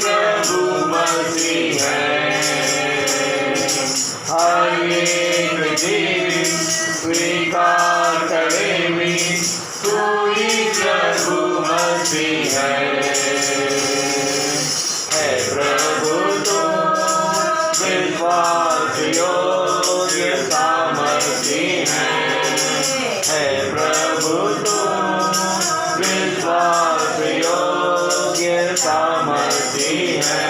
प्रभु मसीह है। हर एक जीव स्वीकार करे भी तू ही प्रभु मसीह है प्रभु तो विश्वास योग्य सामर्थी है प्रभु तो विश्वास योग्य सामर्थी है।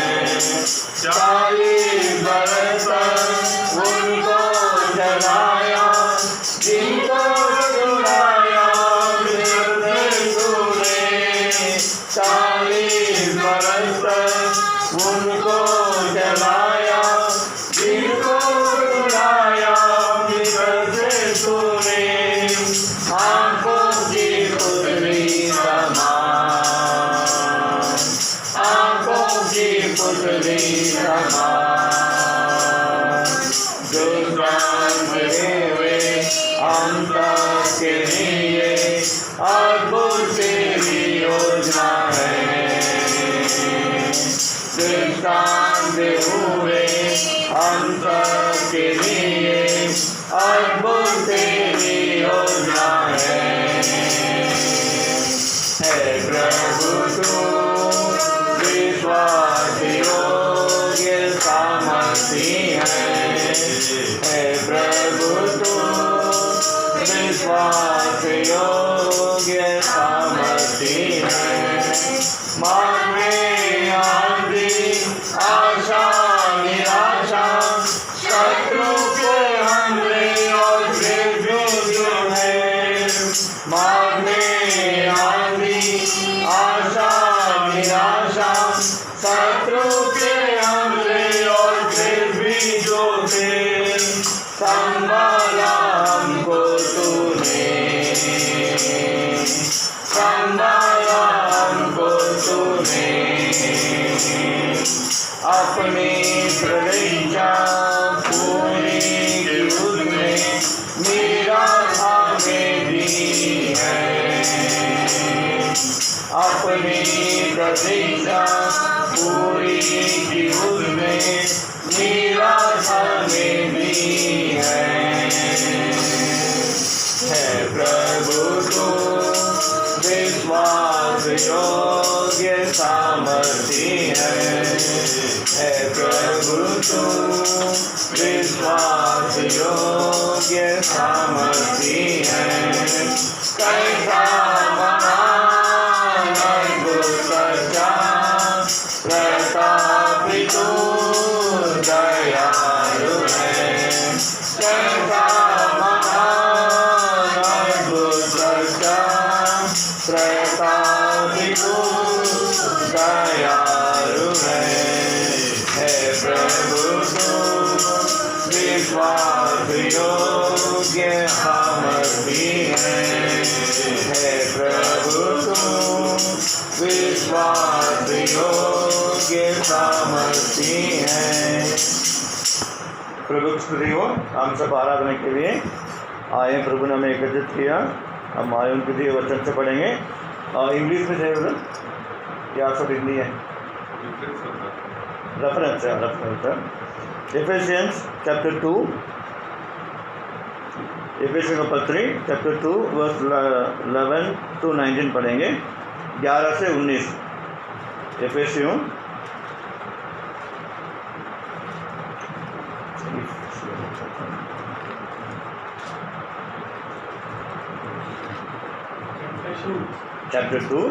40 बरस उनको चलाया, जिनको छुड़ाया तूने। 40 बरस उनको चलाया, जिनको छुड़ाया तूने। आंखों की पुतली समान, आंखों की पुतली समान, जो सामने हुए अंत के लिए अद्भुत तेरी योजना है। दृष्टांत हुए अंत के लिए अद्भुत तेरी योजना है प्रभु तू विश्वास योग्य सामर्थी है प्रभु तू विश्वास योग्य सामर्थी है। मन में आंधी आशा निराशा, शत्रु के हमले और जो है। मन में आंधी आशा निराशा, शत्रु के हमले और भी जो थे। संभाला हमको तूने, संभाला हमको तूने। अपनी प्रतीक्षा पूरी की उसने निराशा में दी है। अपनी प्रतीक्षा पूरी की उसने निराशा में दी है प्रभु तो विश्वास योग्य सामर्थी है प्रभु तो विश्वास योग्य सामर्थी है। कैसा महान अद्भुत सच्चा प्रतापी तू दयालु है। कैसा महान अद्भुत सच्चा प्रतापी तू दयालु है प्रभु तू विश्वास योग्य सामर्थी है प्रभु तू विश्वास योग्य सामर्थी है। प्रभु स्तुति हो। हम सब आराधना के लिए आए, प्रभु ने हमें एकत्रित किया। हम आए उनके दिए वचन से पढ़ेंगे। इंग्लिश में चाहिए उधर या सब हिंदी है? रेफरेंस है, रेफरेंस है। एफेसियंस चैप्टर 2, एफेसियंस का पत्री चैप्टर 2 वर्स 11 to 19 पढ़ेंगे, 11 से 19। एफेसियों चैप्टर 2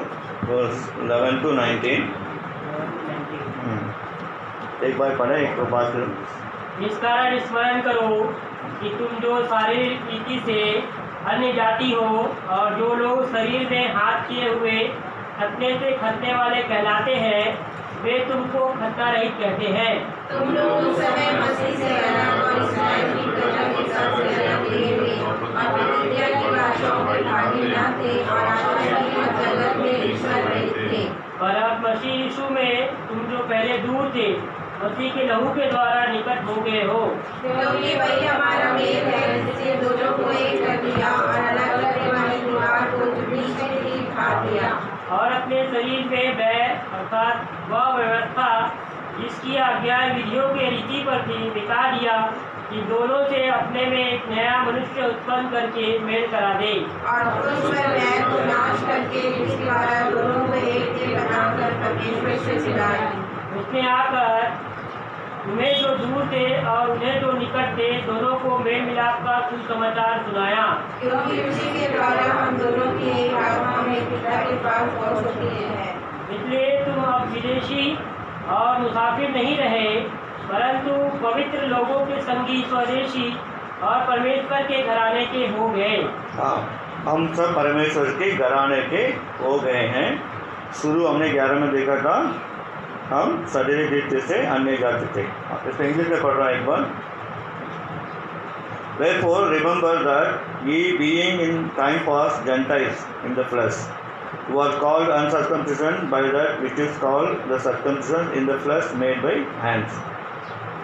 वर्स 11 to 19। एक बार पढ़ें, एक तो बात करो। इस कारण स्मरण करो कि तुम जो शारीरिक रीति से अन्य जाति हो और जो लोग शरीर में हाथ किए हुए खतने से खतने वाले कहलाते हैं, वे तुमको खतना रहित कहते हैं। तुम लोग उस समय मसीह से अलग और इस्राएल की प्रजा के साथ अलग किए हुए और प्रतिज्ञा की आशाओं में भागी न थे और आशा की जगत में ईश्वर रहित थे। पर अब मसीह यीशु में तुम जो पहले दूर थे, मसीह के लहू के द्वारा निकट हो गए हो। क्योंकि वही हमारा मेल है जिसने दोनों को एक कर दिया और अलग करने वाली दीवार को जो बीच में थी उठा दिया। और अपने शरीर में बैर अर्थात वह व्यवस्था जिसकी आज्ञा विधियों के रीति पर थी मिटा दिया कि दोनों से अपने में एक नया मनुष्य उत्पन्न करके मेल करा दे और पुरुष में बैर को नाश करके जिसके द्वारा दोनों को एक देह बनाकर परमेश्वर से मिलाया। उसने आकर उन्हें जो दूर थे और उन्हें जो निकट थे दोनों को मेल मिलाप का सुसमाचार सुनाया। क्योंकि उसी के द्वारा हम दोनों की एक आत्मा में पिता के पास पहुँच चुके हैं। इसलिए तुम अब विदेशी और मुसाफिर नहीं रहे परंतु पवित्र लोगों के संगी स्वदेशी और परमेश्वर के घराने के हो गए। हाँ, हम सब परमेश्वर के घराने के हो गए हैं। शुरू हमने 11 में देखा था, हम शारीरिक रीति से अन्य जाति थे। इसमें इंग्लिश में पढ़ रहा है एक बार। Wherefore remember that ye being in time past Gentiles in the flesh, who are called uncircumcision by that which is called the circumcision in the flesh made by hands,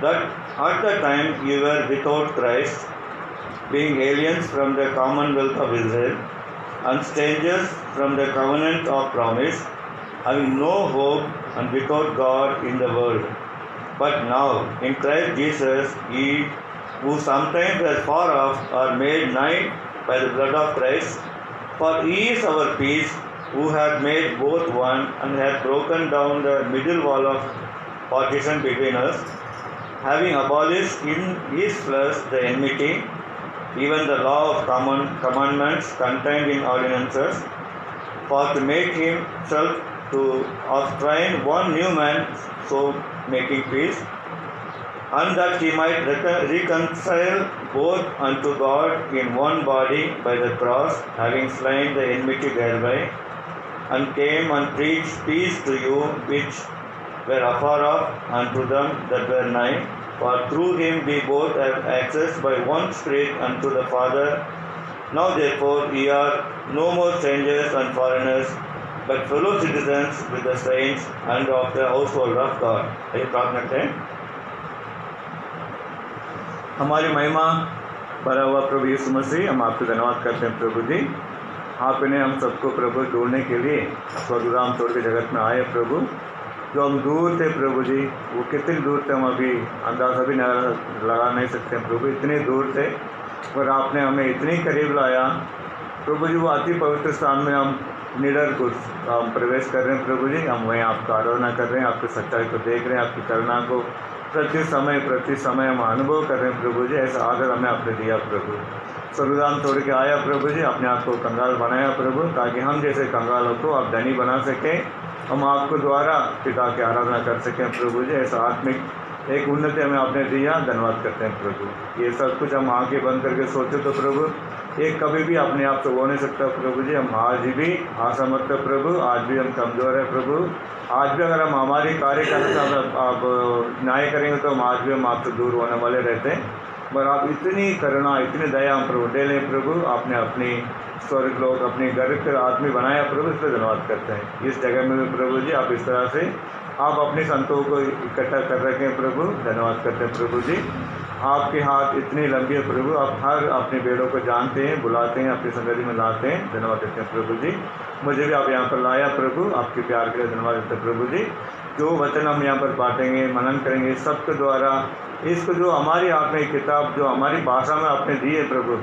that at the time you were without Christ, being aliens from the commonwealth of Israel, and strangers from the covenant of promise, having no hope and without God in the world. But now in Christ Jesus ye who sometimes were far off are made nigh by the blood of Christ. For he is our peace, who hath made both one, and hath broken down the middle wall of partition between us, having abolished in his flesh the enmity, even the law of commandments contained in ordinances, for to make himself to obtain one new man, so making peace, and that he might reconcile both unto God in one body by the cross, having slain the enmity thereby, and came and preached peace to you which were afar off, and to them that were nigh. For through him we both have access by one Spirit unto the Father. Now therefore ye are no more strangers and foreigners, but fellow citizens with the saints and of the household of God. आइए प्रार्थना करें। हमारी महिमा भरा हुआ प्रभु यीशु मसीह, हम आपको धन्यवाद करते हैं प्रभु जी। आपने हम सबको प्रभु ढूंढने के लिए स्वर्गधाम छोड़ के जगत में आए प्रभु। जो हम दूर थे प्रभु जी, वो कितने दूर थे हम अभी अंदाज़ा भी लगा नहीं सकते प्रभु, इतने दूर थे और आपने हमें इतनी करीब लाया प्रभु जी। वो अति पवित्र स्थान में हम निडर को हम प्रवेश कर रहे हैं प्रभु जी। हम वहीं आपका आराधना कर रहे हैं, आपकी सच्चाई को देख रहे हैं, आपकी करुणा को प्रति समय हम अनुभव कर रहे हैं प्रभु जी। ऐसा आदर हमें आपने दिया प्रभु। स्वर्गधाम छोड़ के आया प्रभु जी, अपने आप को कंगाल बनाया प्रभु, ताकि हम जैसे कंगालों को आप धनी बना सकें, हम आपको द्वारा पिता की आराधना कर सकें प्रभु जी। ऐसा आत्मिक एक उन्नति हमें आपने दिया, धन्यवाद करते हैं प्रभु। ये सब कुछ हम आंखें बंद करके सोचे तो प्रभु एक कभी भी अपने आप से हो नहीं सकता प्रभु जी। हम आज भी असमर्थ प्रभु, आज भी हम कमज़ोर है प्रभु। आज भी अगर हम हमारी कार्य करने से आप न्याय करेंगे तो हम आज भी हम आपसे दूर होने वाले रहते हैं। पर आप इतनी करुणा, इतनी दया हम प्रभु दे लें प्रभु। आपने अपनी स्वर्ग लोग अपने घर के आदमी बनाया प्रभु, इस पर धन्यवाद करते हैं। इस जगह में भी प्रभु जी आप इस तरह से आप अपने संतों को इकट्ठा कर रखे हैं प्रभु, धन्यवाद करते हैं प्रभु जी। आपके हाथ इतनी लंबी है प्रभु, आप हर अपने बेड़ों को जानते हैं, बुलाते हैं, अपनी संगति में लाते हैं, धन्यवाद देते हैं प्रभु जी। मुझे भी आप यहाँ पर लाया प्रभु, आपके प्यार के लिए धन्यवाद देते हैं प्रभु जी। जो वचन हम यहाँ पर बांटेंगे, मनन करेंगे सबके द्वारा, इसको जो हमारी आपने किताब जो हमारी भाषा में आपने दी है प्रभु,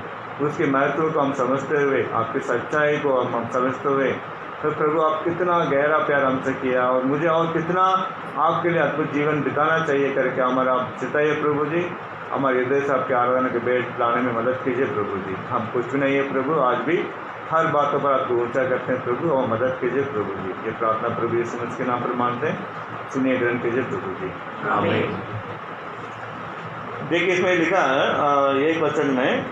उसके महत्व को हम समझते हुए, आपकी सच्चाई को हम समझते हुए, तो प्रभु आप कितना गहरा प्यार हमसे किया और मुझे और कितना आपके लिए अद्भुत जीवन बिताना चाहिए करके हमारा आप सिताइए प्रभु जी। हमारे हृदय से आपके आराधना के बेट लाने में मदद कीजिए प्रभु जी। हम कुछ भी नहीं है प्रभु, आज भी हर बातों पर आपको ऊँचा करते हैं प्रभु, और मदद कीजिए प्रभु जी। ये प्रार्थना प्रभु यीशु मसीह के नाम पर मानते हैं, सुनिए ग्रहण कीजिए प्रभु जी, आमीन। देखिए इसमें लिखा है एक वचन में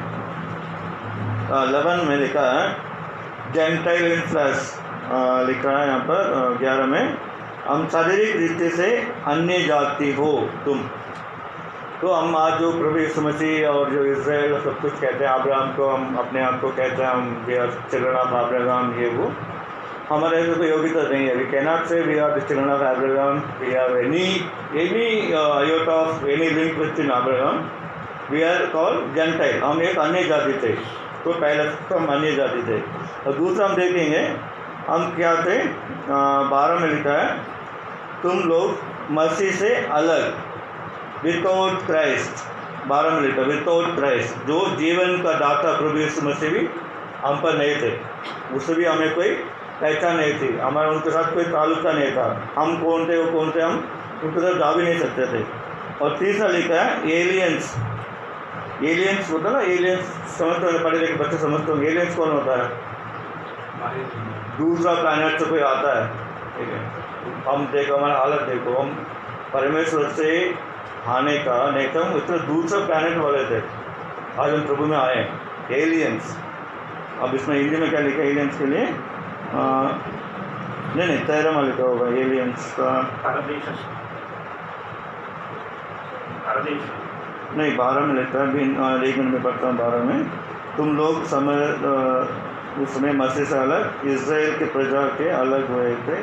11 में लिखा है जेंटाइल इन फ्लैश, लिखा है यहाँ पर 11 में, हम शारीरिक रीति से अन्य जाति हो तुम। तो हम आज जो प्रभु यीशु मसीह और जो इज़राइल सब कुछ कहते हैं, अब्राहम को हम अपने आप को कहते हैं हम we are children of Abraham, ये वो हमारे ऐसे कोई योग्यता नहीं है। We cannot say we are the children of Abraham, we have any iota of any link with in Abraham, we are called gentile. हम एक अन्य जाति थे, तो पहले तो हम अन्य जाति थे। और दूसरा हम देखेंगे हम क्या थे, 12 में लिखा है, तुम लोग मसीह से अलग, विदाउट क्राइस्ट। 12 में लिखा विदाउट क्राइस्ट, जो जीवन का दाता प्रभु यीशु मसीह भी हम पर नहीं थे, उससे भी हमें कोई पहचान नहीं थी, हमारा उनके साथ कोई ताल्लुका नहीं था। हम कौन थे, वो कौन थे, हम उनके साथ जा भी नहीं सकते थे। और तीसरा लिखा है एलियंस। एलियंस होता है ना, एलियंस समझते हो, पढ़े लिखे बच्चे समझते हो। एलियंस कौन होता है? दूसरा प्लैनेट से कोई आता है, ठीक है। हम देखो, हमारा हालत देखो, हम परमेश्वर से आने का नहीं था, हम इतना दूसरा प्लैनेट वाले थे, आज हम प्रभु में आए। एलियंस, अब इसमें हिंदी में क्या लिखा है एलियंस के लिए? नहीं 13 में लिखा होगा एलियंस का, नहीं 12 में लिखा है, अभी एक मिनट में पढ़ता हूँ। 12 में, तुम लोग उस समय मसीह से अलग, इज़राइल के प्रजा के अलग हुए थे।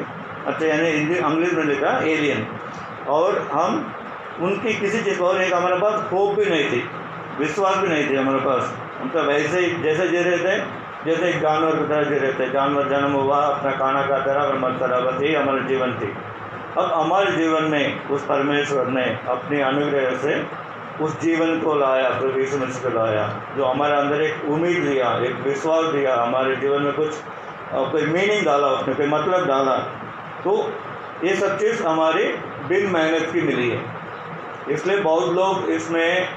अच्छा, यानी हिंदी अंग्रेज में लिखा एलियन। और हम उनकी किसी चीज़ और, एक हमारे पास होप भी नहीं थी, विश्वास भी नहीं थी हमारे पास। हम तो वैसे ही जैसे जी रहे थे, जैसे एक जानवर की तरह जी रहे थे। जानवर जन्म हुआ, अपना खाना खाता रहा और मरता रहा, बस यही हमारा जीवन थी। अब हमारे जीवन में उस परमेश्वर ने अपने अनुग्रह से उस जीवन को लाया, प्रभु यीशु मसीह को लाया, जो हमारे अंदर एक उम्मीद दिया, एक विश्वास दिया, हमारे जीवन में कुछ कोई मीनिंग डाला, उसने कोई मतलब डाला। तो ये सब चीज़ हमारी बिन मेहनत की मिली है। इसलिए बहुत लोग इसमें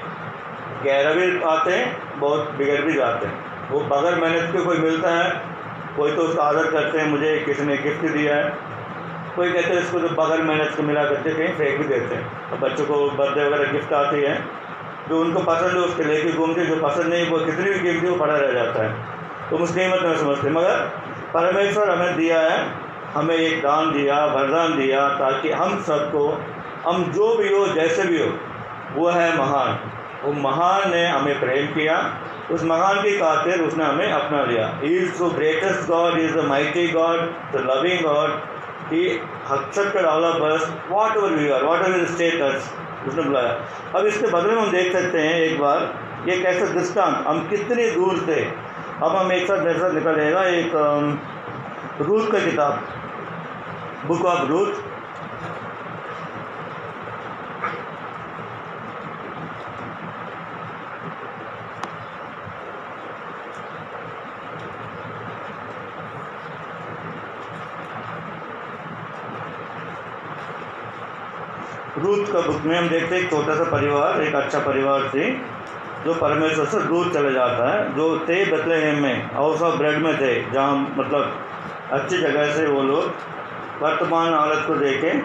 गहरा भी आते हैं, बहुत बिगड़ भी जाते हैं। वो बगैर मेहनत के कोई मिलता है, कोई तो उसका आदर करते हैं, मुझे किसी ने गिफ्ट दिया है, कोई कहते हैं इसको तो बगैर मेहनत के मिला करते कहीं फेंक भी देते हैं। तो बच्चों को बर्थडे वगैरह गिफ्ट आती है, जो उनको पसंद है उसके लेके घूमते, जो पसंद नहीं वो कितनी भी गिफ्ट वो पड़ा रह जाता है, तो उसकी कीमत नहीं समझते। मगर परमेश्वर हमें दिया है, हमें एक दान दिया, वरदान दिया, ताकि हम सबको, हम जो भी हो, जैसे भी हो, वो है महान। वो महान ने हमें प्रेम किया, उस महान की खातिर उसने हमें अपना लिया। He is the greatest God, he is the mighty God, the loving God. He accepted all of us, whatever we are, whatever the status, उसने बुलाया। अब इसके बदले में हम देख सकते हैं एक बार, ये कैसे दृष्टांत, हम कितनी दूर थे। अब हम एक साथ मेरे साथ निकलेगा एक रूथ का किताब, बुक ऑफ रूथ, रूथ का बुक में हम देखते हैं एक छोटा सा परिवार, एक अच्छा परिवार थी, जो परमेश्वर से दूर चले जाता है, जो थे बेथलेहेम में, हाउस ऑफ ब्रेड में थे, जहाँ मतलब अच्छी जगह से वो लोग वर्तमान हालत को देखें।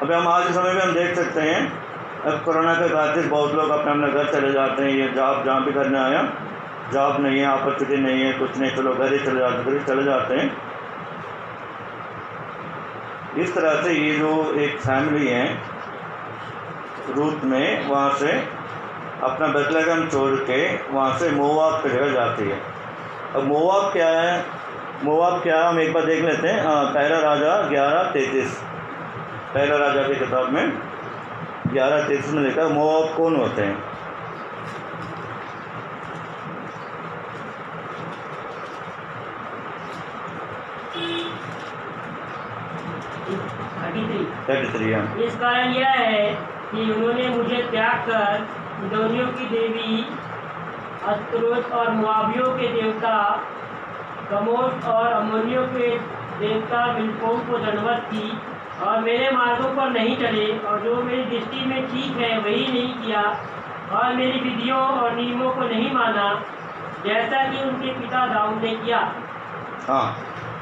अभी हम आज के समय में हम देख सकते हैं, अब कोरोना के खातिर बहुत लोग अपने अपने घर चले जाते हैं। ये जॉब जहाँ भी करने आया, जॉब नहीं है, अपॉर्चुनिटी नहीं है, कुछ नहीं, चलो घर ही चले जाते हैं। इस तरह से ये जो एक फैमिली है रूथ में, वहाँ से अपना बेथलेहम छोड़ के वहाँ से मोआब की जगह जाती है। अब मोआब क्या है, मोआब क्या, हम एक बार देख लेते हैं। पहला राजा 11:33, पहला राजा की किताब में 11:33 में लिखा है मोआब कौन होते हैं। इस कारण यह है कि उन्होंने मुझे त्याग कर सिदोनियों की देवी अस्त्रोत और मोआबियों के देवता कमोश और अम्मोनियों के देवता मिल्कोम को दंडवत की, और मेरे मार्गों पर नहीं चले, और जो मेरी दृष्टि में ठीक है वही नहीं किया, और मेरी विधियों और नियमों को नहीं माना, जैसा कि उनके पिता दाऊद ने किया। हाँ,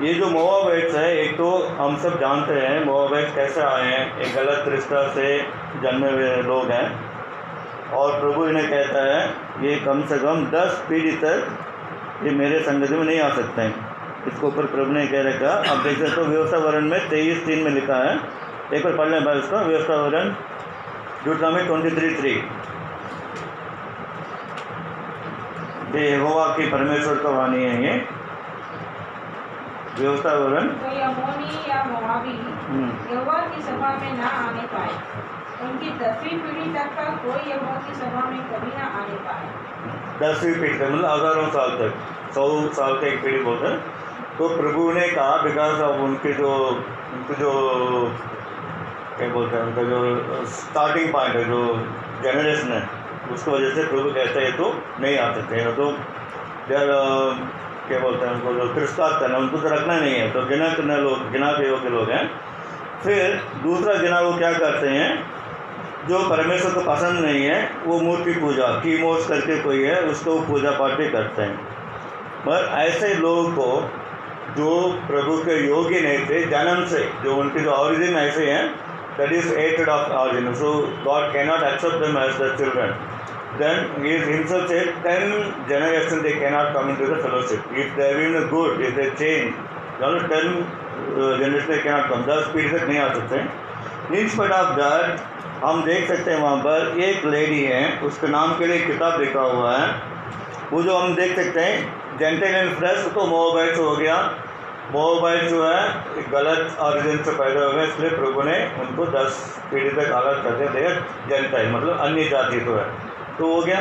ये जो मोआबाइट्स है, एक तो हम सब जानते हैं मोआबाइट्स कैसे आए हैं, एक गलत रिश्ता से जन्मे हुए लोग हैं, और प्रभु इन्हें कहता है ये कम से कम 10 पीढ़ी तक ये मेरे संगति में नहीं आ सकते हैं। इसके ऊपर प्रभु ने कह रखा, अब देख सकते हो व्यवस्था वर्ण में 23:3 में लिखा है, एक बार पढ़ लें भाई उसका, व्यवस्था वर्ण ड्यूटोनॉमी 23:3। ये यहोवा की परमेश्वर का वाणी है। ये व्यवस्था वर्ण, कोई अम्मोनी या मोआबी यहोवा की सभा में ना आने पाए, उनकी 10वीं पीढ़ी तक का कोई यहोवा की सभा में कभी ना आने पाए। 10वीं पीढ़ी तक मतलब हज़ारों साल तक, 100 साल का एक पीढ़ी बोलते हैं, तो प्रभु ने कहा बिकॉज ऑफ उनके जो क्या बोलते हैं, उनका जो स्टार्टिंग पॉइंट है, जो जनरेशन है, उसकी वजह से प्रभु कहते हैं तो नहीं आ सकते हैं। तो यार क्या बोलते हैं उनको, जो तिरस्कार करना, उनको तो रखना नहीं है, तो गिना करने लोग, गिना के योग्य लोग हैं। फिर दूसरा गिना वो क्या करते हैं, जो परमेश्वर को पसंद नहीं है वो मूर्ति पूजा, कीमोस करके कोई है, उसको पूजा पाठ भी करते हैं। पर ऐसे लोगों को जो प्रभु के योग्य नहीं थे जन्म से, जो उनके जो ऑरिजिन ऐसे हैं, that is hated of origin, so God cannot accept them as the children. Then he himself said 10 generations they cannot come into the fellowship. If they are even good, if they change, then 10 generations they cannot come. 10 पीढ़ी तक नहीं आ सकते। In spite of that, हम देख सकते हैं वहाँ पर एक लेडी है, उसके नाम के लिए किताब लिखा हुआ है। वो जो हम देख सकते हैं, जेंटाइल एंड फ्रेश तो मोबाइल्स हो गया। मोबाइल जो है गलत ऑरिजिन से पैदा हो गए, इसलिए प्रभु ने उनको 10 पीढ़ी तक अलग कर दिया। जेंटाइल मतलब अन्य जाति तो है, तो हो गया।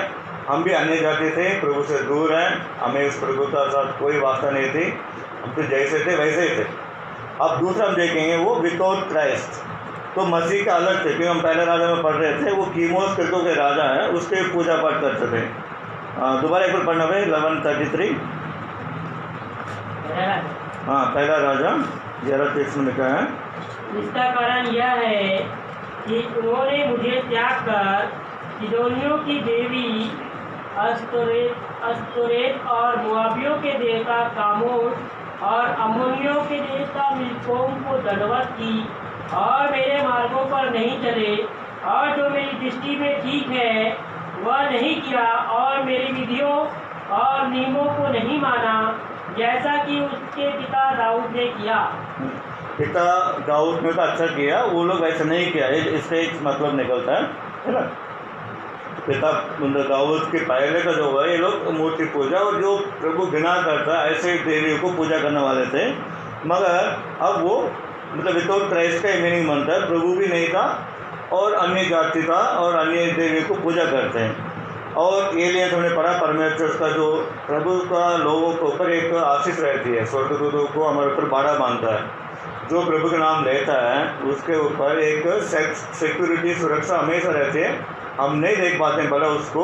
हम भी अन्य जाति थे, प्रभु से दूर हैं, हमें उस प्रभु का साथ कोई वास्ता नहीं थी, हम तो जैसे थे वैसे ही थे। अब दूसरा हम देखेंगे वो विदाउट क्राइस्ट, तो मसीह का अलग थे, क्योंकि हम पहले राजा में पढ़ रहे थे, वो कीमोस करके के राजा है, उसके पूजा पाठ करते थे। दोबारा एक बार पढ़ना भाई, 11:33। हाँ, पहला राजा 11:33 में लिखा है। इसका कारण यह है कि उन्होंने मुझे त्याग कर सिदोनियों की देवी अस्तोरेत और मोआबियों के देवता कामोश और अम्मोनियों के देवता मिल्कोम को दंडवत की और मेरे मार्गों पर नहीं चले, और जो मेरी दृष्टि में ठीक है वह नहीं किया, और मेरी विधियों और नियमों को नहीं माना, जैसा कि उसके पिता दाऊद ने किया। पिता दाऊद ने तो अच्छा किया, वो लोग ऐसा नहीं किया। इससे एक मतलब निकलता है ना, पिता दाऊद के पहले का जो है, ये लोग मूर्ति पूजा और जो प्रभु घृणा करता है ऐसे देवियों को पूजा करने वाले थे। मगर अब वो मतलब विदाउट क्राइस्ट का मीनिंग बनता है, प्रभु भी नहीं था और अन्य जाति था और अन्य देवियों को पूजा करते हैं। और ये लिए हमने पढ़ा, परमेश्वर का जो प्रभु का लोगों के ऊपर एक आशीष रहती है, स्वर्गदूतों को हमारे ऊपर बाड़ा बांधता है। जो प्रभु का नाम लेता है उसके ऊपर एक सिक्योरिटी, सुरक्षा हमेशा रहती है। हम नहीं देख पाते हैं भला उसको,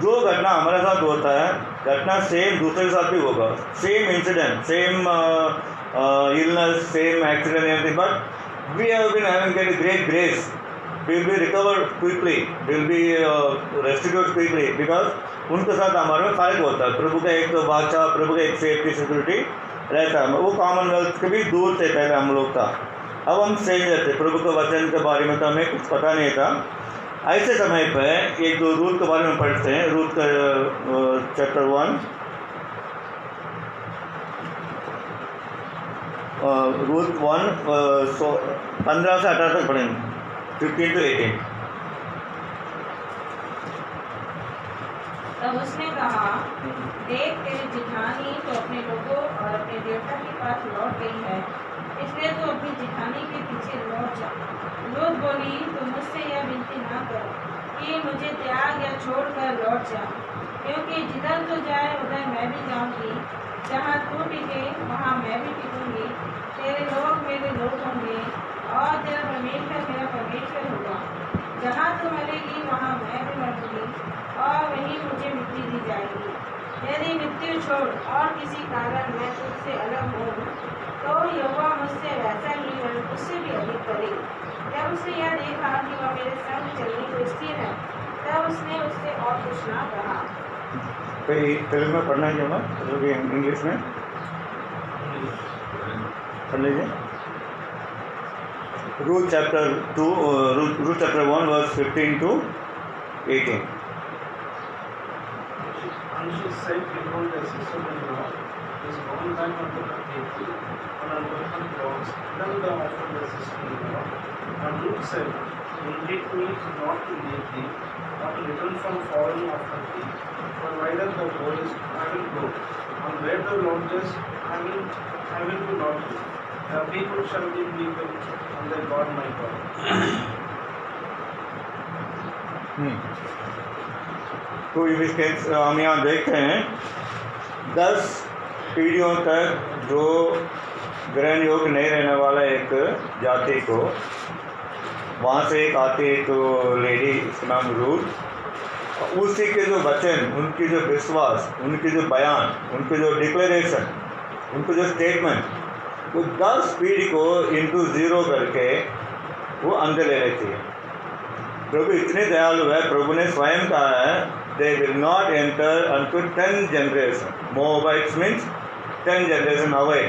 जो घटना हमारे साथ होता है, घटना सेम दूसरे के साथ भी होगा, same incident, same illness, same accident, everything, but we have been having a great grace. We will be recovered quickly, we will be restituted quickly, because उनके साथ हमारे में फ़र्क होता है। प्रभु का एक बादशाह, प्रभु का एक सेफ्टी सिक्योरिटी रहता है। वो कॉमनवेल्थ के भी दूर थे पहले हम लोग था, अब हम स्ट्रेंजर थे, प्रभु के वचन के बारे में तो हमें कुछ पता नहीं था। ऐसे समय पर एक जो रूथ के बारे में पढ़ते हैं, रूथ का चैप्टर 1, रूथ 1 15 से 18 तक पढ़ेंगे, 15 to 18। तब उसने कहा, देख तेरी जिठानी तो अपने लोगों और अपने देवता के पास लौट गई है, इसलिए तो अपनी जिठानी के पीछे लौट जा। लूत बोली, तो मुझसे यह विनती ना कर कि मुझे त्याग या छोड़कर लौट जा, क्योंकि जिधर तू जाए उधर मैं भी जाऊंगी, जहाँ तू टिके वहाँ मैं भी टिकूंगी। तेरे लोग मेरे लोग होंगे और तेरा परमेश्वर मेरा परमेश्वर होगा। जहाँ तू मरेगी वहाँ मैं भी मरूंगी और वहीं मुझे मिट्टी दी जाएगी। यदि मृत्यु छोड़ और किसी कारण मैं तुझसे अलग हूँ, तो यहोवा मुझसे वैसा ही वरन उससे भी अधिक करे। जब उसने यह देखा कि वह मेरे संग चलने को स्थिर है, तब उसने उससे और कुछ ना कहा। तेलुगु में पढ़ना है क्या, इंग्लिश में पढ़ लीजिए। Ruth chapter 2, Ruth chapter 1 verse 15 to 18। And she said, behold, thy sister-in-law is gone back unto her people and unto her gods, then thou offer thy sister-in-law. And Ruth said, Indeed me not to leave thee, or to return from following after thee. For whither thou goest, I will go, and where thou lodgest, I will be lodged. The people shall be people, and their God my God. तो इसके हम यहाँ देखते हैं 10 पीढ़ियों तक जो ग्रहण योग्य नहीं रहने वाला एक जाति को, वहाँ से एक आती एक लेडी, इसका नाम रूथ, उसी के जो वचन, उनकी जो विश्वास, उनकी जो बयान, उनके जो डिक्लेरेशन, उनको जो स्टेटमेंट, वो 10 पीढ़ी को इंटू 0 करके वो अंदर ले लेती है। प्रभु इतने दयालु है, प्रभु ने स्वयं कहा है they will not enter unto 10 generation. Moabites means 10 generation away.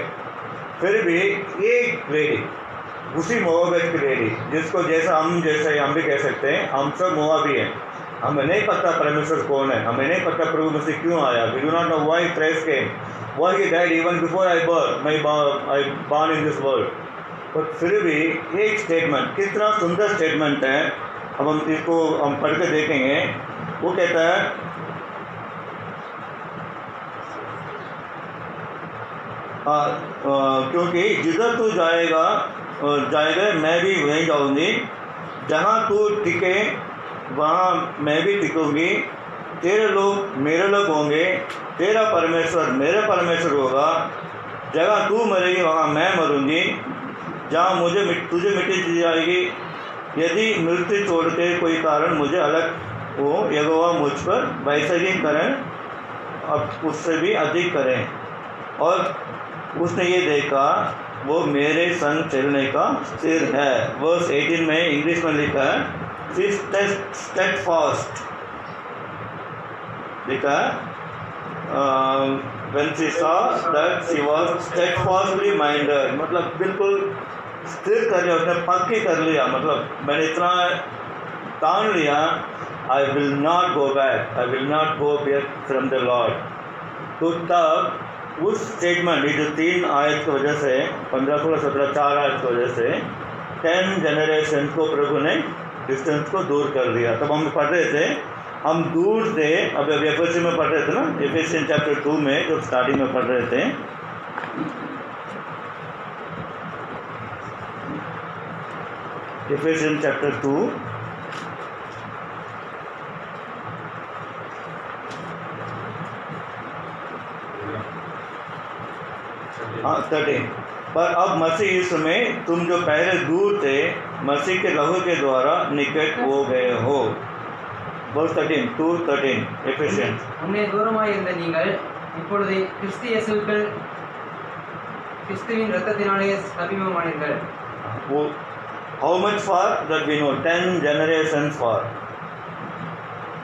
फिर भी एक लेडी, उसी मोआबाइट की लेडी, जिसको जैसा हम भी कह सकते हैं, हम सब मोआबी हैं। हमें नहीं पता परमेश्वर कौन है, हमें नहीं पता प्रभु मसीह क्यों आया। We do not know why Christ came, why he died even before I born in this world. पर फिर भी एक स्टेटमेंट, कितना सुंदर स्टेटमेंट है, अब हम इसको हम पढ़ के देखेंगे। वो कहता है क्योंकि जिधर तू जाएगा मैं भी वहीं जाऊंगी, जहाँ तू टिके वहाँ मैं भी टिकूंगी। तेरे लोग मेरे लोग होंगे, तेरा परमेश्वर मेरा परमेश्वर होगा। जगह तू मरेगी वहाँ मैं मरूंगी, जहाँ तुझे मिट्टी दी जाएगी। यदि मृत्यु छोड़ के कोई कारण मुझे अलग हो, यहोवा मुझ पर वैसे ही करें, अब उससे भी अधिक करें। और उसने ये देखा, वो मेरे संग चलने का स्थिर है। वर्स 18 में इंग्लिश में लिखा है steadfast, लिखा when she saw that she was steadfastly minded, मतलब बिल्कुल स्थिर कर लिया, उसने पक्की कर लिया, मतलब मैंने इतना ठान लिया, I will not go back, I will not go back from the Lord. तो तब उस स्टेटमेंट, ये जो 3 आयत की वजह से, 15, 16, 17, 4 आयत की वजह से 10 जनरेशन को प्रभु ने डिस्टेंस को दूर कर दिया। तब हम पढ़ रहे थे, हम दूर थे, अब एफएससी में पढ़ रहे थे ना, एफेसियन चैप्टर 2 में जो स्टार्टिंग में पढ़ रहे थे, एफेसियन चैप्टर 2 13। पर अब मसीह यीशु में तुम जो पहले दूर थे, मसीह के लहू के द्वारा निकट हो गए हो। वर्स 13, 2:13 एफेसियंस। முன்னே தூரமாய் இருந்த நீங்கள் இப்பொழுது கிறிஸ்து இயேசுவுக்குள் கிறிஸ்துவின் இரத்தத்தினாலே சமீபமானீர்கள். How much far that we know? 10 generations far.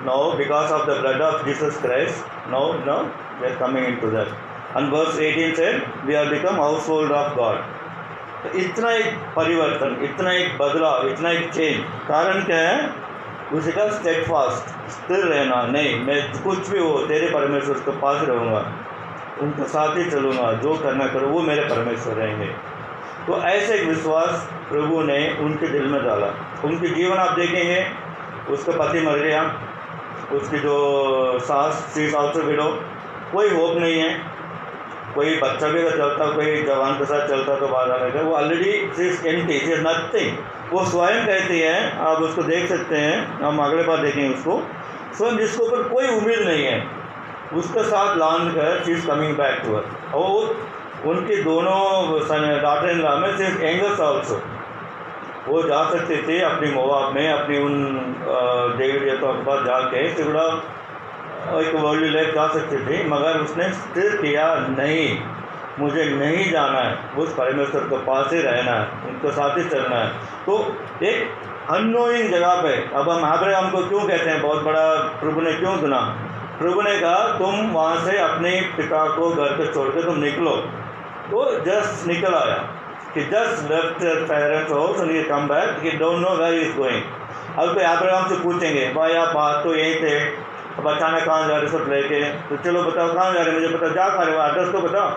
Now because of the blood of Jesus Christ, now we are coming into that. And verse 18 said, we have become household of God. तो इतना एक परिवर्तन, इतना एक बदलाव, इतना एक change, कारण क्या है? उसी का स्टेडफास्ट, स्थिर रहना। नहीं, मैं कुछ भी हो तेरे परमेश्वर के पास रहूँगा, उनके साथ ही चलूँगा, जो करना करो वो मेरे परमेश्वर रहेंगे। तो ऐसे एक विश्वास प्रभु ने उनके दिल में डाला। उनके जीवन आप देखेंगे, उसका पति मर गया, उसकी जो सास सी साउथ विडो, कोई होप नहीं है, कोई बच्चा भी अगर चलता, कोई जवान के साथ चलता तो बाहर आने का, वो ऑलरेडी सिर्फ एम्प्टी, सिर्फ नथिंग। वो स्वयं कहती है, आप उसको देख सकते हैं, हम अगले बार देखेंगे उसको, स्वयं जिसके ऊपर कोई उम्मीद नहीं है, उसके साथ लॉन्ग कर she is coming back to us. और उनकी दोनों डॉटर इन लॉ में सिर्फ एंगल्स ऑल्सो, वो जा सकती थी अपनी मोआब में, अपनी उन डेविड या तो के पास जाके सिगड़ा एक वर्ल्ड लाइफ जा सकती थी, मगर उसने स्थिर किया, नहीं, मुझे नहीं जाना है, उस परमेश्वर के पास ही रहना है, उनके साथ ही चलना है। तो एक अननोइंग जगह पे, अब हम अब्राहम को क्यों कहते हैं बहुत बड़ा, प्रभु ने क्यों चुना? प्रभु ने कहा तुम वहाँ से अपने पिता को घर पे छोड़ के तुम निकलो। तो जस्ट निकल आया कि just left parents house and he come back, he don't know where he is going. अब कोई अब्राहम से पूछेंगे, भाई आप बात तो यहीं थे, अब अचानक कहाँ जा रहे सब लेके, तो चलो बताओ कहाँ जा रहे, मुझे बताओ, जा खा रहे हो, एड्रेस तो बताओ।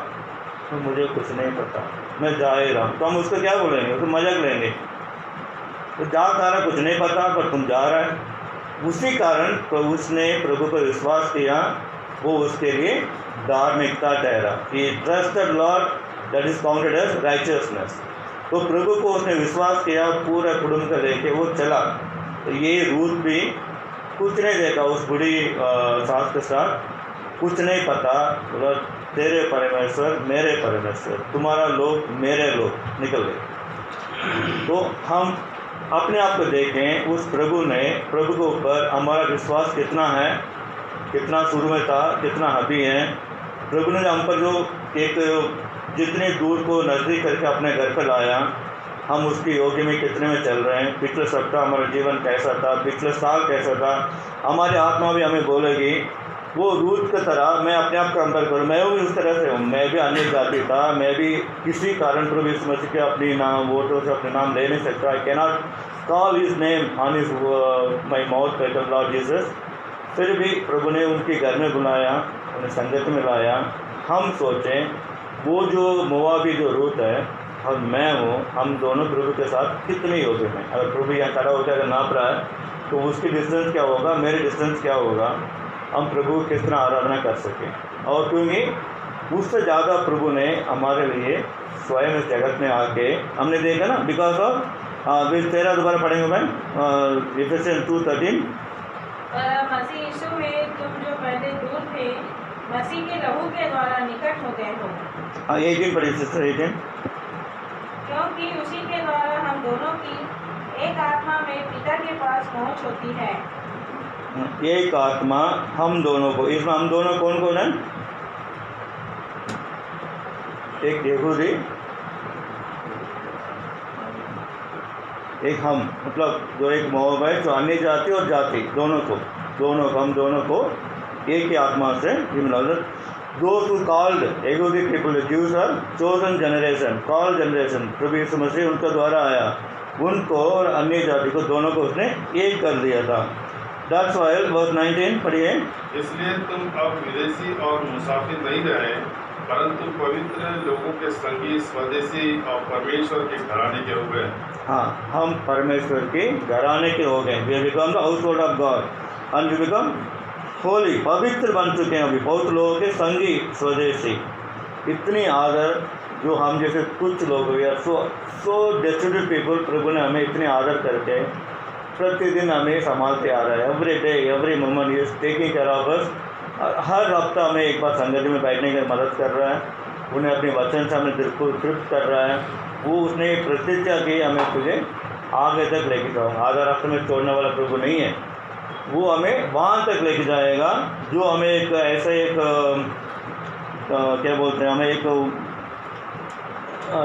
तो मुझे कुछ नहीं पता, मैं जा ही रहा हूँ। तो हम उसको क्या बोलेंगे? उसको मजाक लेंगे, तो जा खा रहा, कुछ नहीं पता, पर तुम जा रहा है। उसी कारण तो उसने प्रभु पर विश्वास किया, वो उसके लिए धार्मिकता ठहरा कि trusted Lord that is counted as righteousness. तो प्रभु को उसने विश्वास किया, पूरा कुटुंब को लेके वो चला। तो ये रूथ भी कुछ नहीं देखा, उस बूढ़ी सास के साथ कुछ नहीं पता, तेरे परमेश्वर मेरे परमेश्वर, तुम्हारा लोग मेरे लोग निकल गए। तो हम अपने आप को देखें, उस प्रभु के ऊपर हमारा विश्वास कितना है, कितना शुरू में था, कितना अभी है। प्रभु ने हम पर जो एक जितने दूर को नज़दीक करके अपने घर पर लाया, हम उसकी योग्य में कितने में चल रहे हैं। पिछले सप्ताह हमारा जीवन कैसा था, पिछले साल कैसा था, हमारी आत्मा भी हमें बोलेगी वो रूत की तरह मैं अपने आप कंपेयर करूँ, मैं भी उस तरह से हूँ, मैं भी अन्य जाति था, मैं भी किसी कारण प्रभु यीशु मसीह के अपनी नाम वोटों से अपने नाम ले नहीं सकता। I cannot call his name on his my mouth by the Lord Jesus. फिर भी प्रभु ने उनके घर में बुलाया, उन्हें संगत में लाया। हम सोचें वो जो मोआबी जो रूत है और मैं हूँ, हम दोनों प्रभु के साथ कितने योग्य हैं। अगर प्रभु यहाँ खड़ा होकर अगर नाप रहा है तो उसकी डिस्टेंस क्या होगा, मेरी डिस्टेंस क्या होगा, हम प्रभु किस तरह आराधना कर सकें। और क्योंकि उससे ज़्यादा प्रभु ने हमारे लिए स्वयं इस जगत में आके हमने देखा ना, बिकॉज ऑफ फिर 13 दोबारा पढ़ेंगे मैं इफिसियंस 2:13। मसीह यीशु में तुम जो पहले दूर थे, मसीह के लहू के द्वारा निकट हो गए हो। हाँ 18 पढ़िए सिस्टर 18। क्योंकि उसी के द्वारा हम दोनों की एक आत्मा में पिता के पास पहुंच होती है। एक आत्मा हम दोनों को, इसमें हम दोनों कौन कौन है? एक यहूदी, एक हम, मतलब जो एक मोआबाइट, जो अन्य जाति और जाति दोनों को हम दोनों को एक ही आत्मा से मिला। Those who called यहूदी people, Jews are chosen generation, called generation। प्रभु यीशु मसीह उनके द्वारा आया, उनको और अन्य जाति को दोनों को उसने एक कर दिया था। That's why verse 19 पढ़िए। इसलिए तुम अब विदेशी और मुसाफिर नहीं रहे, परंतु पवित्र लोगों के संगी, स्वदेशी और परमेश्वर के घराने के हो गए। हाँ, हम परमेश्वर के घराने के हो गए। We become the household of God and we become Holi, पवित्र बन चुके हैं। अभी बहुत लोगों के संगी, स्वदेशी। इतनी आदर जो हम जैसे कुछ लोग we are so destitute people, प्रभु ने हमें इतने आदर करके प्रतिदिन हमें संभालते आ रहा है। Every day every moment he is taking care of us. हर हफ्ता हमें एक बार संगत में बैठने की मदद कर रहा है, उन्हें अपने वचन से हमें दिल को तृप्त कर रहा है। वो उसने प्रतिज्ञा की, हमें तुझे आगे तक लेके जाऊँगा। आधा रास्ते में छोड़ने वाला प्रभु नहीं है, वो हमें वहाँ तक लेके जाएगा जो हमें एक ऐसा एक क्या बोलते हैं, हमें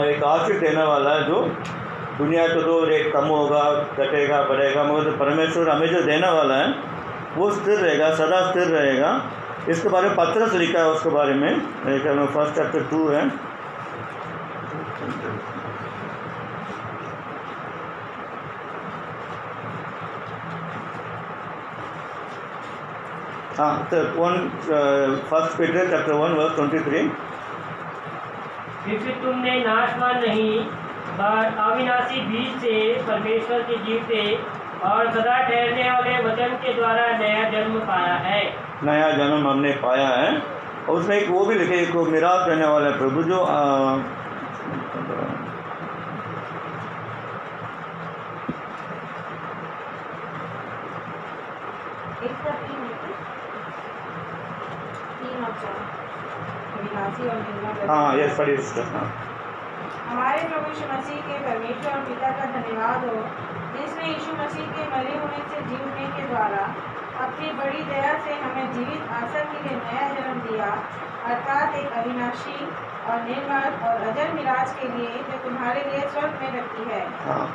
एक आशीष देने वाला है। जो दुनिया को तो रेट कम होगा, कटेगा, बढ़ेगा, मगर तो परमेश्वर हमें जो देने वाला है वो स्थिर रहेगा, सदा स्थिर रहेगा। इसके बारे में पत्रस लिखा है, उसके बारे में मेरे ख्याल में 1 चैप्टर 2 है। हाँ, तो 1 पीटर चैप्टर 1 वर्स 23। क्योंकि तुमने नाशवान नहीं पर अविनाशी बीज से परमेश्वर के जीवते और सदा ठहरने वाले वचन के द्वारा नया जन्म पाया है। नया जन्म हमने पाया है। और उसमें एक वो भी लिखे, एक मिराज करने वाला है प्रभु जो हाँ यस पढ़िए सिस्टर। हाँ, हमारे प्रभु यीशु मसीह के परमेश्वर और पिता का धन्यवाद हो, जिसने यीशु मसीह के मरे होने से जी उठने के द्वारा अपनी बड़ी दया से हमें जीवित आशा के लिए नया जन्म दिया, अर्थात एक अविनाशी और निर्मल और अजर मिराज के लिए जो तुम्हारे लिए स्वर्ग में रखी है। हाँ,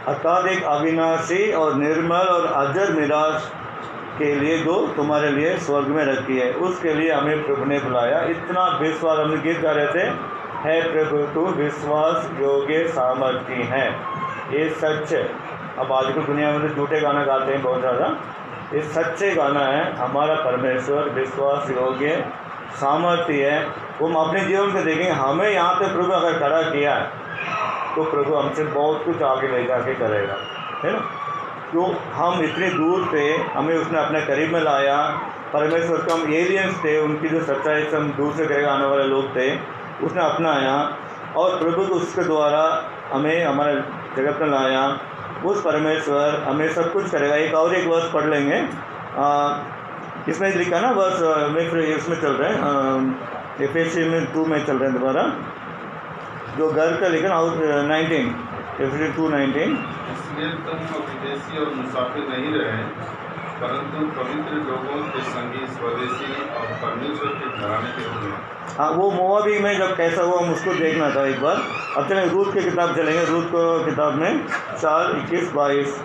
अर्थात एक अविनाशी और निर्मल और अजर मिराज के लिए जो तुम्हारे लिए स्वर्ग में रखी है, उसके लिए हमें प्रभु ने बुलाया। इतना विश्वास, हम गीत गा रहे थे, है प्रभु तू विश्वास योग्य सामर्थ्य है। ये सच है। अब आज की दुनिया में तो झूठे गाना गाते हैं बहुत ज़्यादा, ये सच्चे गाना है। हमारा परमेश्वर विश्वास योग्य सामर्थ्य है। वो हम अपने जीवन में देखेंगे, हमें यहाँ पे प्रभु अगर खड़ा किया तो प्रभु हमसे बहुत कुछ आगे ले जाके करेगा, है ना। जो हम इतने दूर थे, हमें उसने अपने करीब में लाया। परमेश्वर को हम एलियंस थे, उनकी जो सच्चाई से हम दूसरे ग्रह आने वाले लोग थे, उसने अपनाया और प्रभु को उसके द्वारा हमें हमारे जगत में लाया। उस परमेश्वर हमें सब कुछ करेगा। एक और एक वर्ष पढ़ लेंगे, इसमें लिखा ना वर्ष में, फिर इसमें चल रहे हैं एफएससी में 2 में चल रहे हैं दोबारा, जो घर का लेकिन 19 एफएससी 2:19। इसलिए तुम विदेशी और मुसाफिर नहीं रहे, परंतु पवित्र लोगों के संगी, स्वदेशी और परमेश्वर के घराने के हुए। हाँ, वो मोआबी में जब कैसा हुआ हम उसको देखना था एक बार। अब चलें रूत की किताब चलेंगे, रूत को किताब में 4:21-22।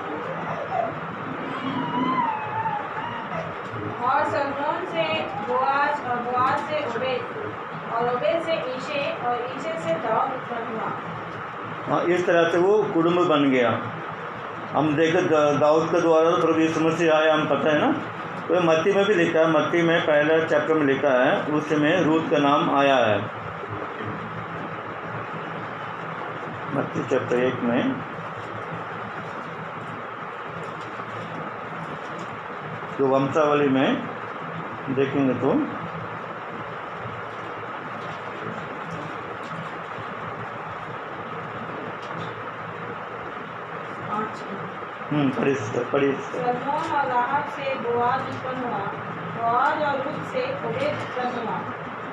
और सलमोन से बोआज और बोआज से ओबेद और ओबेद से ईशे और ईशे से दाऊद उत्पन्न हुआ। हाँ, इस तरह से वो कुटुंब बन गया। हम देखे दाऊद के द्वारा तो प्रभु यीशु मसीह आया, हम पता है ना। तो मत्ती में भी लिखा है, मत्ती में पहला चैप्टर में लिखा है, उसमें रूत का नाम आया है। मत्ती चैप्टर 1 में जो वंशावली में देखेंगे तो पढ़िए। सलमोन और राहब से बोआज उत्पन्न हुआ, बोआज और रूत से ओबेद उत्पन्न हुआ,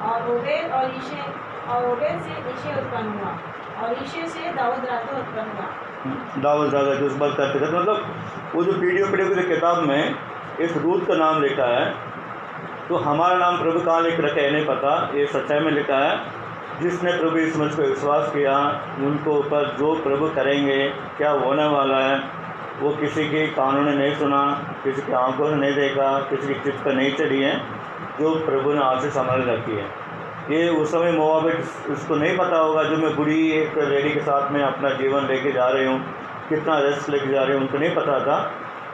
और ओबेद और ईशे और ओबेद से ईशे उत्पन्न हुआ, और ईशे से दाऊद राजा उत्पन्न हुआ। दाऊद राजा की उस बात करते थे, मतलब वो जो पीढ़ियों पीढ़ियों की किताब में इस रूत का नाम लिखा है, तो हमारा नाम प्रभु कहाँ लिख रखा है नहीं पता, ये सच्चाई में लिखा है। जिसने प्रभु इस मुझ पर विश्वास किया, उनको ऊपर जो प्रभु करेंगे, क्या होने वाला है, वो किसी के कानों ने नहीं सुना, किसी की आंखों ने नहीं देखा, किसी की चित्त पर नहीं चढ़ी है, जो प्रभु ने आशीष संभाल रखी है। ये उस समय मोआबिट उसको नहीं पता होगा, जो मैं बुरी एक लेडी के साथ में अपना जीवन लेके जा रही हूँ, कितना रेस्ट लेके जा रही हूँ, उनको नहीं पता था।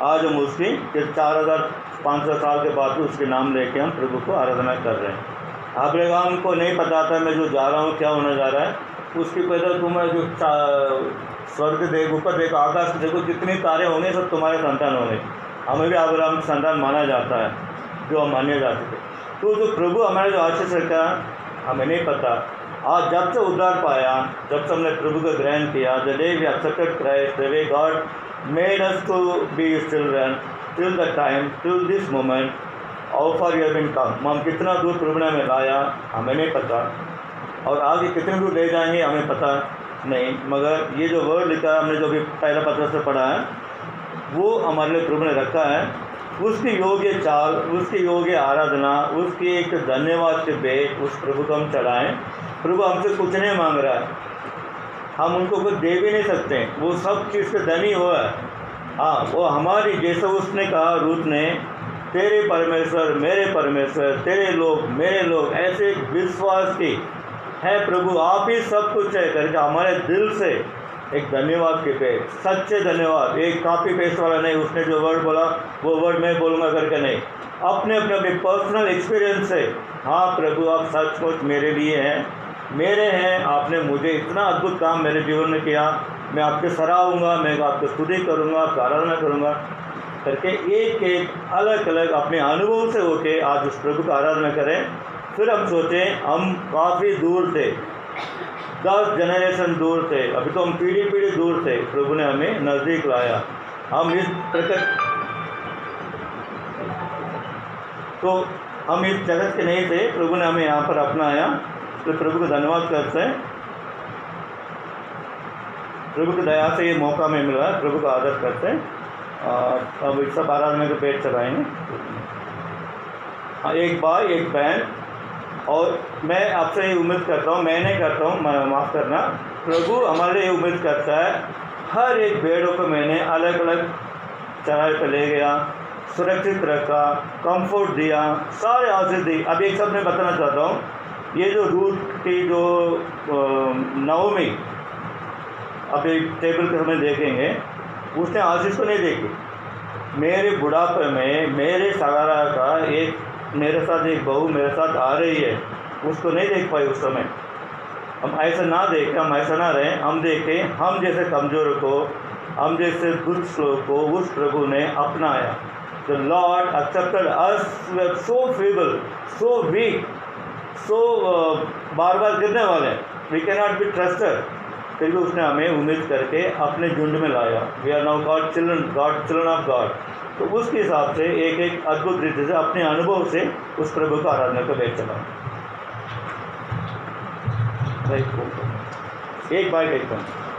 आज हम उसकी 4500 साल के बाद उसके नाम लेके हम प्रभु को आराधना कर रहे हैं। अब्राहम को नहीं पता था मैं जो जा रहा हूँ क्या होने जा रहा है, उसकी पैदा तुम्हें जो स्वर्ग देख, ऊपर देखो, आकाश देखो, जितने तारे होंगे सब तुम्हारे संतान होंगे। हमें भी अब्राहम संतान माना जाता है, जो हम माने जाते थे। तो जो प्रभु हमारे जो आशीष रखा हमें नहीं पता। आज जब से उद्धार पाया, जब से हमने प्रभु को ग्रहण किया, the day we accepted Christ, the way God made us to be his children, till the time, till this moment, how far you have been come. हम कितना दूर प्रभु ने हमें लाया हमें नहीं पता, और आगे कितने दूर ले जाएंगे हमें पता नहीं। मगर ये जो वर्ड लिखा है, हमने जो भी पहला पत्र से पढ़ा है, वो हमारे लिए प्रभु ने रखा है। उसकी योग्य चाल, उसकी योग्य आराधना, उसकी एक धन्यवाद के भेंट उस प्रभु को हम चढ़ाएँ। प्रभु हमसे कुछ नहीं मांग रहा है, हम उनको कुछ दे भी नहीं सकते, वो सब चीज़ से धनी हुआ है। हाँ, वो हमारी, जैसे उसने कहा रूत ने, तेरे परमेश्वर मेरे परमेश्वर, तेरे लोग मेरे लोग, ऐसे विश्वास की है प्रभु आप ही सब कुछ है करके हमारे दिल से एक धन्यवाद के पे, सच्चे धन्यवाद, एक कॉपी पेस्ट वाला नहीं, उसने जो वर्ड बोला वो वर्ड मैं बोलूँगा करके नहीं, अपने अपने अपने पर्सनल एक्सपीरियंस से, हाँ प्रभु आप सचमुच मेरे लिए हैं, मेरे हैं, आपने मुझे इतना अद्भुत काम मेरे जीवन में किया, मैं आपके सराहूँगा, मैं आपको स्तुति करूँगा, आपकी आराधना करूँगा करके एक एक अलग अलग अपने अनुभव से होके आज उस प्रभु का आराधना करें। फिर हम सोचें हम काफ़ी दूर थे, 10 जनरेशन दूर थे, अभी तो हम पीढ़ी पीढ़ी दूर थे, प्रभु ने हमें नज़दीक लाया। हम इस प्रकट तो हम इस जगत के नहीं थे, प्रभु ने हमें यहाँ पर अपनाया, तो प्रभु को धन्यवाद करते हैं। प्रभु की दया से ये मौका हमें मिला है, प्रभु का आदर करते हैं। अब इस सब आराधना के पेट चलाएंगे, एक भाई एक बहन, और मैं आपसे ये उम्मीद करता हूँ, मैं नहीं करता हूँ, माफ़ करना, प्रभु हमारे लिए उम्मीद करता है। हर एक भेड़ों को मैंने अलग अलग चराई पर ले गया, सुरक्षित रखा, कंफर्ट दिया, सारे आशीष दी। अब एक सब मैं बताना चाहता हूँ, ये जो रूट की जो नवमी अब एक टेबल के समय देखेंगे, उसने आशीष को नहीं देखी। मेरे बुढ़ापे में मेरे सगारा का एक मेरे साथ एक बहू मेरे साथ आ रही है, उसको नहीं देख पाई उस समय। हम ऐसा ना देखें, हम ऐसा ना रहें, हम देखें हम जैसे कमज़ोर को, हम जैसे दुष्ट लोग को उस प्रभु ने अपनाया। The lord accepted us, we are so feeble, so weak, so बार बार गिरने वाले, we can not be trusted, फिर भी उसने हमें उम्मीद करके अपने झुंड में लाया। We are now God children of God. तो उसके हिसाब से एक एक अद्भुत रीति से अपने अनुभव से उस प्रभु का आराधना को ले चला। एक बाइट एक